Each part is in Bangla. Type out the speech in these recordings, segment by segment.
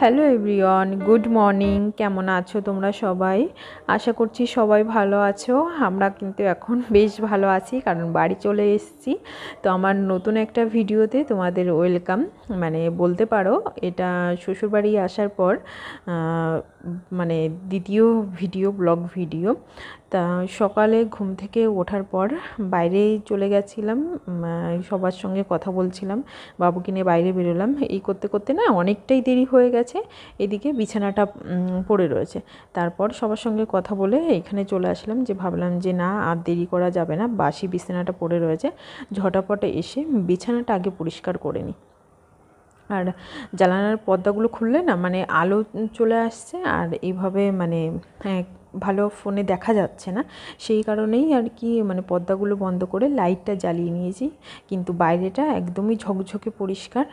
Hello everyone, good morning. কেমন আছো তোমরা সবাই? আশা করছি সবাই ভালো আছো। আমরা কিন্তু এখন বেশ ভালো আছি, কারণ বাড়ি চলে এসেছি। তো আমার নতুন একটা ভিডিওতে তোমাদের ওয়েলকাম, মানে বলতে পারো এটা শ্বশুরবাড়ি আসার পর মানে দ্বিতীয় ভিডিও, ব্লগ ভিডিও। তা সকালে ঘুম থেকে ওঠার পর বাইরে চলে গেছিলাম, সবার সঙ্গে কথা বলছিলাম, বাবুকে নিয়ে বাইরে বেরোলাম। এই করতে করতে না অনেকটাই দেরি হয়ে গেছে, এদিকে বিছানাটা পড়ে রয়েছে। তারপর সবার সঙ্গে কথা বলে এখানে চলে আসলাম, যে ভাবলাম যে না আর দেরি করা যাবে না, বাসি বিছানাটা পড়ে রয়েছে, ঝটাপটে এসে বিছানাটা আগে পরিষ্কার করে নিই। আর জানালার পর্দাগুলো খুললে না মানে আলো চলে আসছে, আর এইভাবে মানে ভালো ফোনে দেখা যাচ্ছে না, সেই কারণেই আর কি মানে পর্দাগুলো বন্ধ করে লাইটটা জ্বালিয়ে নিয়েছি। কিন্তু বাইরেটা একদমই ঝকঝকে পরিষ্কার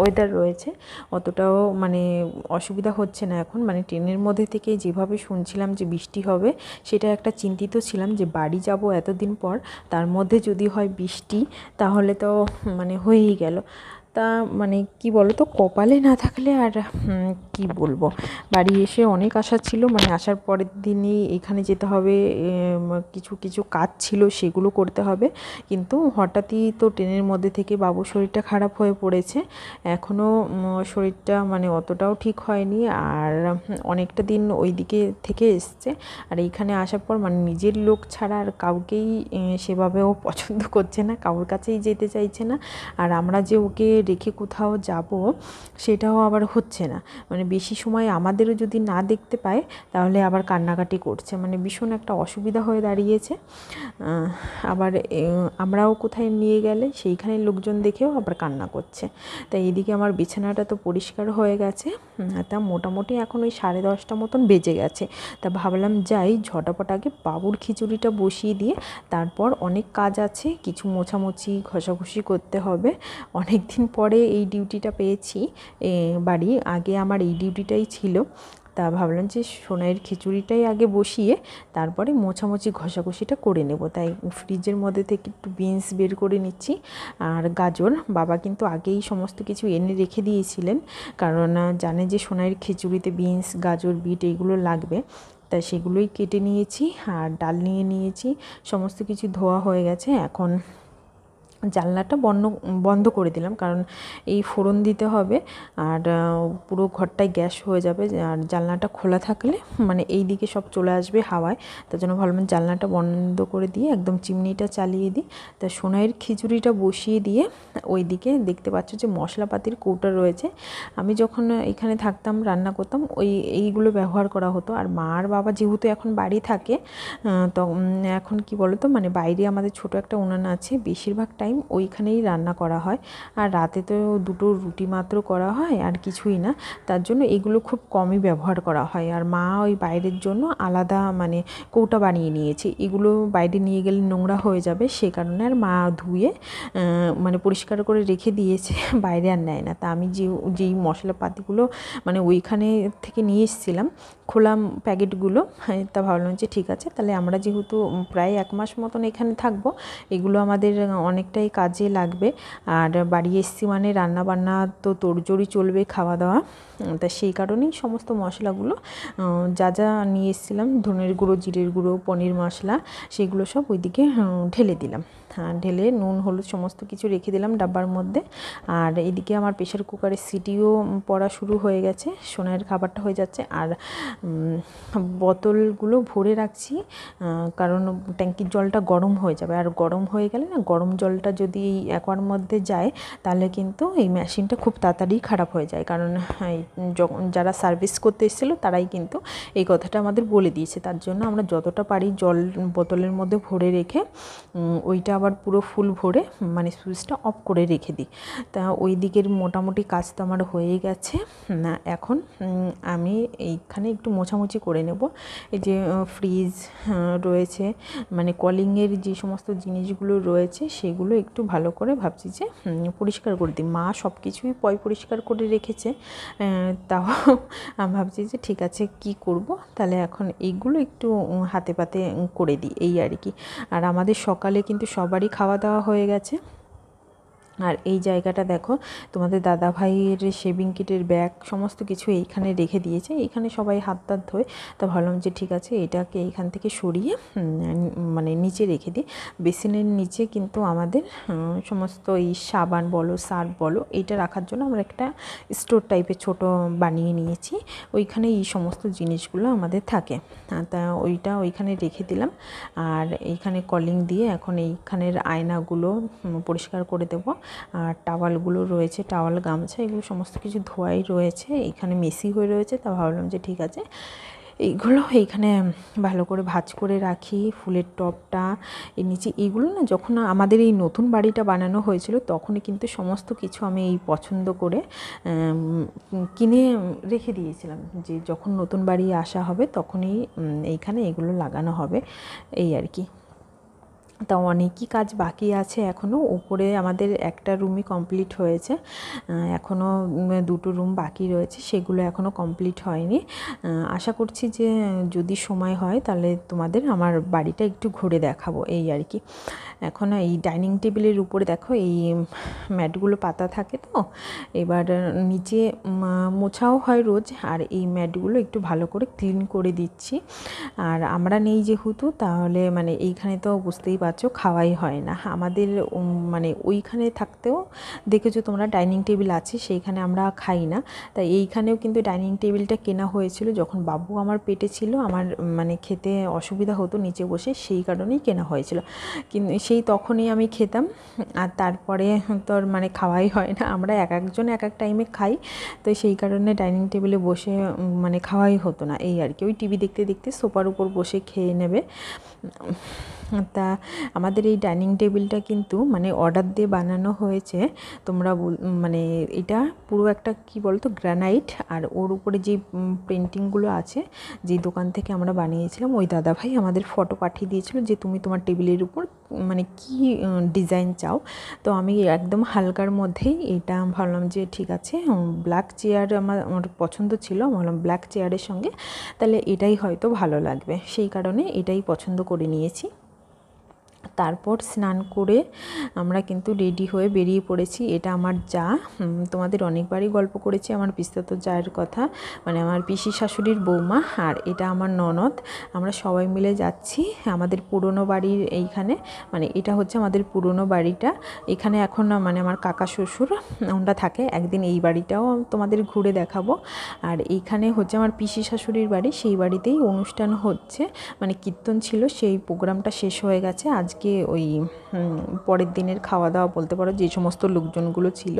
ওয়েদার রয়েছে, অতটাও মানে অসুবিধা হচ্ছে না এখন। মানে ট্রেনের মধ্যে থেকে যেভাবে শুনছিলাম যে বৃষ্টি হবে, সেটা একটা চিন্তিত ছিলাম যে বাড়ি যাব এতদিন পর, তার মধ্যে যদি হয় বৃষ্টি, তাহলে তো মানে হয়েই গেল। তা মানে কি বলো তো, কপালে না থাকলে আর কি বলবো। বাড়ি এসে অনেক আশা ছিল, মানে আসার পরের দিনই এখানে যেতে হবে, কিছু কিছু কাজ ছিল সেগুলো করতে হবে। কিন্তু হঠাৎই তো ট্রেনের মধ্যে থেকে বাবুর শরীরটা খারাপ হয়ে পড়েছে, এখনও শরীরটা মানে অতটাও ঠিক হয়নি, আর অনেকটা দিন ওই দিকে থেকে এসছে। আর এইখানে আসার পর মানে নিজের লোক ছাড়া আর কাউকেই সেভাবেও পছন্দ করছে না, কারোর কাছেই যেতে চাইছে না। আর আমরা যে ওকে রেখে কোথাও যাব সেটাও আবার হচ্ছে না, মানে বেশি সময় আমাদেরও যদি না দেখতে পায় তাহলে আবার কান্নাকাটি করছে, মানে ভীষণ একটা অসুবিধা হয়ে দাঁড়িয়েছে। আবার আমরাও কোথায় নিয়ে গেলে সেইখানে লোকজন দেখেও আবার কান্না করছে। তাই এদিকে আমার বিছানাটা তো পরিষ্কার হয়ে গেছে, তা মোটামুটি এখন ওই 10:30 মতন বেজে গেছে। তা ভাবলাম যাই ঝটাপট আগে বাবুর খিচুড়িটা বসিয়ে দিয়ে তারপর অনেক কাজ আছে, কিছু মোছামুছি ঘষাঘষি করতে হবে। অনেক দিন পরে এই ডিউটিটা পেয়েছি বাড়ি, আগে আমার এই ডিউটিটাই ছিল। তা ভাবলাম যে সোনাইয়ের খিচুড়িটাই আগে বসিয়ে তারপরে মোছামুছি ঘষাঘষিটা করে নেব। তাই ফ্রিজের মধ্যে থেকে একটু বিনস বের করে নিচ্ছি, আর গাজর। বাবা কিন্তু আগেই সমস্ত কিছু এনে রেখে দিয়েছিলেন, কারণ জানে যে সোনাইয়ের খিচুড়িতে বিনস, গাজর, বিট এইগুলো লাগবে। তাই সেগুলোই কেটে নিয়েছি, আর ডাল নিয়ে নিয়েছি, সমস্ত কিছু ধোয়া হয়ে গেছে। এখন জানলাটা বন্ধ করে দিলাম, কারণ এই ফোড়ন দিতে হবে, আর পুরো ঘরটায় গ্যাস হয়ে যাবে। আর জানলাটা খোলা থাকলে মানে এই দিকে সব চলে আসবে হাওয়ায়, তার জন্য ভাবলাম জানলাটা বন্ধ করে দিয়ে একদম চিমনিটা চালিয়ে দিই। তা সোনাইয়ের খিচুড়িটা বসিয়ে দিয়ে ওই দিকে দেখতে পাচ্ছ যে মশলাপাতির কৌটা রয়েছে। আমি যখন এখানে থাকতাম রান্না করতাম এইগুলো ব্যবহার করা হতো। আর মা আর বাবা যেহেতু এখন বাড়ি থাকে, তো এখন কি বলো তো, মানে বাইরে আমাদের ছোট একটা উনান আছে, বেশিরভাগ টাইম ওইখানেই রান্না করা হয়। আর রাতে তো দুটো রুটি মাত্র করা হয়, আর কিছুই না, তার জন্য এগুলো খুব কমই ব্যবহার করা হয়। আর মা ওই বাইরের জন্য আলাদা মানে কৌটা বানিয়ে নিয়েছে, এগুলো বাইরে নিয়ে গেলে নোংরা হয়ে যাবে, সে কারণে আর মা ধুয়ে মানে পরিষ্কার করে রেখে দিয়েছে, বাইরে আর নেয় না। তা আমি যেই মশলাপাতিগুলো মানে ওইখানে থেকে নিয়ে এসেছিলাম খোলা প্যাকেটগুলো, তা ভাবলাম যে ঠিক আছে, তাহলে আমরা যেহেতু প্রায় 1 মাস মতন এখানে থাকবো, এগুলো আমাদের অনেকটাই কাজে লাগবে। আর বাড়ি এসছি মানে রান্নাবান্না তো তোড়জোড়ই চলবে, খাওয়া দাওয়া। তা সেই কারণেই সমস্ত মশলাগুলো যা যা নিয়ে এসেছিলাম, ধনের গুঁড়ো, জিরের গুঁড়ো, পনির মশলা, সেগুলো সব ওইদিকে ঢেলে দিলাম। ঢেলে নুন হলুদ সমস্ত কিছু রেখে দিলাম ডাব্বার মধ্যে। আর এদিকে আমার প্রেশার কুকারের সিটিও পড়া শুরু হয়ে গেছে, সোনাইয়ের খাবারটা হয়ে যাচ্ছে। আর বোতলগুলো ভরে রাখছি, কারণ ট্যাঙ্কির জলটা গরম হয়ে যাবে, আর গরম হয়ে গেলে না, গরম জলটা যদি এই অ্যাকোয়ার মধ্যে যায় তাহলে কিন্তু এই মেশিনটা খুব তাড়াতাড়ি খারাপ হয়ে যায়। কারণ যখন যারা সার্ভিস করতে এসেছিলো তারাই কিন্তু এই কথাটা আমাদের বলে দিয়েছে, তার জন্য আমরা যতটা পারি জল বোতলের মধ্যে ভরে রেখে ওইটা আবার পুরো ফুল ভরে মানে সুইচটা অফ করে রেখে দিই। তা ওই দিকের মোটামুটি কাজ তো আমার হয়ে গেছে। না এখন আমি এইখানে একটু মোছামুছি করে নেব। এই যে ফ্রিজ রয়েছে, মানে কলিংয়ের যে সমস্ত জিনিসগুলো রয়েছে সেগুলো একটু ভালো করে ভাবছি যে পরিষ্কার করে দিই। মা সব কিছুই পরিষ্কার করে রেখেছে, তাও আমি ভাবছি যে ঠিক আছে কি করব, তাহলে এখন এইগুলো একটু হাতে পাতে করে দিই, এই আর কি। আর আমাদের সকালে কিন্তু সবারই খাওয়া দাওয়া হয়ে গেছে। আর এই জায়গাটা দেখো, তোমাদের দাদা ভাইয়ের শেভিং কিটের ব্যাগ সমস্ত কিছু এইখানে রেখে দিয়েছে। এইখানে সবাই হাত টাত ধোয়, তা ভাবলাম যে ঠিক আছে এটাকে এইখান থেকে সরিয়ে মানে নিচে রেখে দিই। বেসিনের নিচে কিন্তু আমাদের সমস্ত এই সাবান বলো সার্ফ বলো এইটা রাখার জন্য আমরা একটা স্টোর টাইপের ছোট বানিয়ে নিয়েছি। ওইখানে এই সমস্ত জিনিসগুলো আমাদের থাকে, তা ওইখানে রেখে দিলাম। আর এইখানে কলিং দিয়ে এখন এইখানের আয়নাগুলো পরিষ্কার করে দেবো। আর টাওয়ালগুলো রয়েছে, টাওয়াল গামছা এগুলো সমস্ত কিছু ধোয়াই রয়েছে, এইখানে মেসি হয়ে রয়েছে। তা ভাবলাম যে ঠিক আছে এইগুলো এইখানে ভালো করে ভাঁজ করে রাখি। ফুলের টবটা এর নিচে এইগুলো না, যখন আমাদের এই নতুন বাড়িটা বানানো হয়েছিল তখনই কিন্তু সমস্ত কিছু আমি এই পছন্দ করে কিনে রেখে দিয়েছিলাম, যে যখন নতুন বাড়ি আসা হবে তখনই এইখানে এগুলো লাগানো হবে, এই আর কি। তা অনেকই কাজ বাকি আছে এখনও। উপরে আমাদের একটা রুমই কমপ্লিট হয়েছে, এখনও দুটো রুম বাকি রয়েছে, সেগুলো এখনও কমপ্লিট হয়নি। আশা করছি যে যদি সময় হয় তাহলে তোমাদের আমার বাড়িটা একটু ঘুরে দেখাবো, এই আর কি। এখন এই ডাইনিং টেবিলের উপরে দেখো এই ম্যাটগুলো পাতা থাকে, তো এবার নিচে মোছাও হয় রোজ, আর এই ম্যাটগুলো একটু ভালো করে ক্লিন করে দিচ্ছি। আর আমরা নেই যেহেতু, তাহলে মানে এইখানে তো বুঝতেই পারছো খাওয়াই হয় না আমাদের, মানে ওইখানে থাকতেও দেখেছো তোমরা ডাইনিং টেবিল আছে, সেইখানে আমরা খাই না। তাই এইখানেও কিন্তু ডাইনিং টেবিলটা কেনা হয়েছিল যখন বাবু আমার পেটে ছিল, আমার মানে খেতে অসুবিধা হতো নিচে বসে, সেই কারণেই কেনা হয়েছিল। কিন্তু সেই তখনই আমি খেতাম, আর তারপরে তো মানে খাওয়াই হয় না, আমরা এক একজন এক এক টাইমে খাই, তো সেই কারণে ডাইনিং টেবিলে বসে মানে খাওয়াই হতো না, এই আর কি। ওই টিভি দেখতে দেখতে সোফার উপর বসে খেয়ে নেবে। তা আমাদের এই ডাইনিং টেবিলটা কিন্তু মানে অর্ডার দিয়ে বানানো হয়েছে। তোমরা মানে এটা পুরো একটা কি বলতো গ্রানাইট, আর ওর উপরে যে পেন্টিংগুলো আছে, যে দোকান থেকে আমরা বানিয়েছিলাম, ওই দাদাভাই আমাদের ফটো পাঠিয়ে দিয়েছিল যে তুমি তোমার টেবিলের উপর মানে কি ডিজাইন চাও। তো আমি একদম হালকার মধ্যেই এটা ভাবলাম যে ঠিক আছে, ব্ল্যাক চেয়ার আমার পছন্দ ছিল, ভাবলাম ব্ল্যাক চেয়ারের সঙ্গে তাহলে এটাই হয়তো ভালো লাগবে, সেই কারণে এটাই পছন্দ করে নিয়েছি। তারপর স্নান করে আমরা কিন্তু রেডি হয়ে বেরিয়ে পড়েছি। এটা আমার যা, তোমাদের অনেকবারই গল্প করেছি আমার পিস্তাতো জায়ের কথা, মানে আমার পিসি শাশুড়ির বৌমা, আর এটা আমার ননদ। আমরা সবাই মিলে যাচ্ছি আমাদের পুরনো বাড়ির এইখানে, মানে এটা হচ্ছে আমাদের পুরনো বাড়িটা। এখানে এখন মানে আমার কাকা শ্বশুর ওনারা থাকে, একদিন এই বাড়িটাও তোমাদের ঘুরে দেখাবো। আর এইখানে হচ্ছে আমার পিসি শাশুড়ির বাড়ি, সেই বাড়িতেই অনুষ্ঠান হচ্ছে, মানে কীর্তন ছিল, সেই প্রোগ্রামটা শেষ হয়ে গেছে আজকে। ওই পরের দিনের খাওয়া দাওয়া বলতে পারো, যে সমস্ত লোকজনগুলো ছিল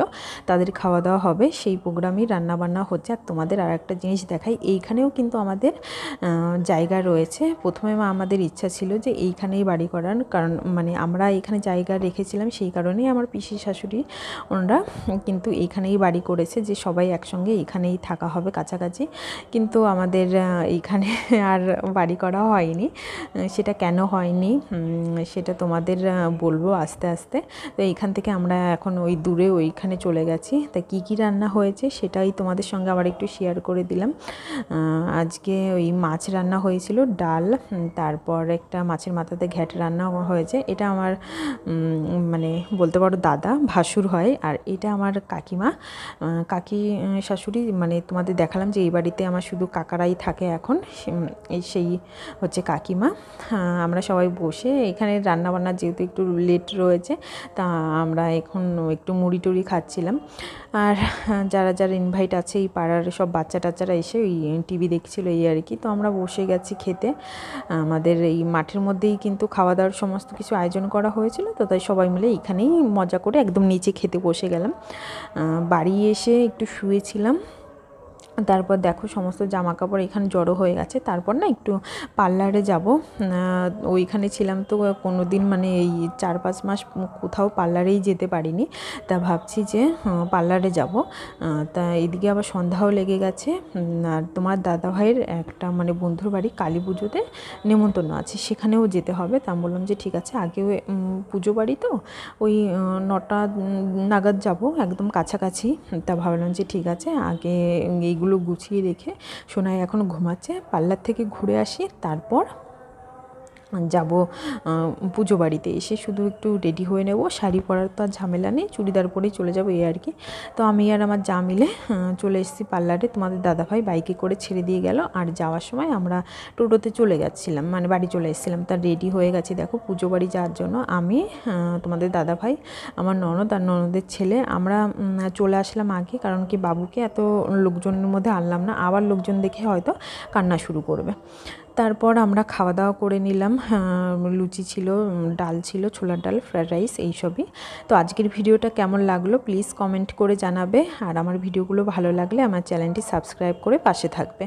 তাদের খাওয়া দাওয়া হবে, সেই প্রোগ্রামই রান্নাবান্না হচ্ছে। আর তোমাদের আর একটা জিনিস দেখাই, এইখানেও কিন্তু আমাদের জায়গা রয়েছে। প্রথমে আমাদের ইচ্ছা ছিল যে এইখানেই বাড়ি করার, কারণ মানে আমরা এখানে জায়গা রেখেছিলাম, সেই কারণেই আমার পিসি শাশুড়ি ওনারা কিন্তু এইখানেই বাড়ি করেছে, যে সবাই একসঙ্গে এখানেই থাকা হবে কাছাকাছি। কিন্তু আমাদের এইখানে আর বাড়ি করা হয়নি। সেটা কেন হয়নি সেটা তোমাদের বলবো আস্তে আস্তে। তো এইখান থেকে আমরা এখন ওই দূরে ওইখানে চলে গেছি। তা কী কী রান্না হয়েছে সেটাই তোমাদের সঙ্গে আবার একটু শেয়ার করে দিলাম। আজকে ওই মাছ রান্না হয়েছিল, ডাল, তারপর একটা মাছের মাথাতে ঘ্যাট রান্না হয়েছে। এটা আমার মানে বলতে পারো দাদা ভাসুর হয়, আর এটা আমার কাকিমা, কাকি শাশুড়ি, মানে তোমাদের দেখালাম যে এই বাড়িতে আমার শুধু কাকারাই থাকে এখন, সেই হচ্ছে কাকিমা। আমরা সবাই বসে এখানে রান্নাবান্না যেহেতু একটু লেট রয়েছে, তা আমরা এখন একটু মুড়ি টুড়ি খাচ্ছিলাম। আর যারা যারা ইনভাইট আছে এই পাড়ার সব বাচ্চা টাচ্চারা এসে ওই টিভি দেখছিল, এই আর কি। তো আমরা বসে গেছি খেতে। আমাদের এই মাঠের মধ্যেই কিন্তু খাওয়া দাওয়ার সমস্ত কিছু আয়োজন করা হয়েছিল, তো তাই সবাই মিলে এখানেই মজা করে একদম নিচে খেতে বসে গেলাম। বাড়ি এসে একটু শুয়েছিলাম, তারপর দেখো সমস্ত জামা কাপড় এখানে জড়ো হয়ে গেছে। তারপর না একটু পার্লারে যাব, ওইখানে ছিলাম তো কোনো দিন, মানে এই 4-5 মাস কোথাও পার্লারেই যেতে পারিনি। তা ভাবছি যে পার্লারে যাব। তা এদিকে আবার সন্ধ্যাও লেগে গেছে। আর তোমার দাদাভাইয়ের একটা মানে বন্ধুর বাড়ি কালী পুজোতে নেমন্তন্ন আছে, সেখানেও যেতে হবে। তা আমি বললাম যে ঠিক আছে, আগে পুজো বাড়ি তো ওই 9টা নাগাদ যাব, একদম কাছাকাছি। তা ভাবলাম যে ঠিক আছে, আগে এইগুলো গুছিয়ে রেখে, সোনাই এখন ঘুমাচ্ছে, পার্লার থেকে ঘুরে আসি, তারপর যাব পুজো বাড়িতে। এসে শুধু একটু রেডি হয়ে নেব, শাড়ি পরার তো আর ঝামেলা নেই, চুড়িদার পরেই চলে যাব এই আর কি। তো আমি আর আমার যা মিলে চলে এসেছি পার্লারে। তোমাদের দাদাভাই বাইকে করে ছেড়ে দিয়ে গেল, আর যাওয়ার সময় আমরা টোটোতে চলে যাচ্ছিলাম, মানে বাড়ি চলে এসেছিলাম। তার রেডি হয়ে গেছি দেখো পুজো বাড়ি যাওয়ার জন্য। আমি, তোমাদের দাদাভাই, আমার ননদ আর ননদের ছেলে, আমরা চলে আসলাম আগে, কারণ কি বাবুকে এত লোকজনের মধ্যে আনলাম না, আবার লোকজন দেখে হয়তো কান্না শুরু করবে। তারপর আমরা খাওয়া দাওয়া করে নিলাম। লুচি ছিল, ডাল ছিল, ছোলার ডাল, ফ্রায়েড রাইস, এইসবই। তো আজকের ভিডিওটা কেমন লাগলো প্লিজ কমেন্ট করে জানাবে, আর আমার ভিডিওগুলো ভালো লাগলে আমার চ্যানেলটি সাবস্ক্রাইব করে পাশে থাকবে।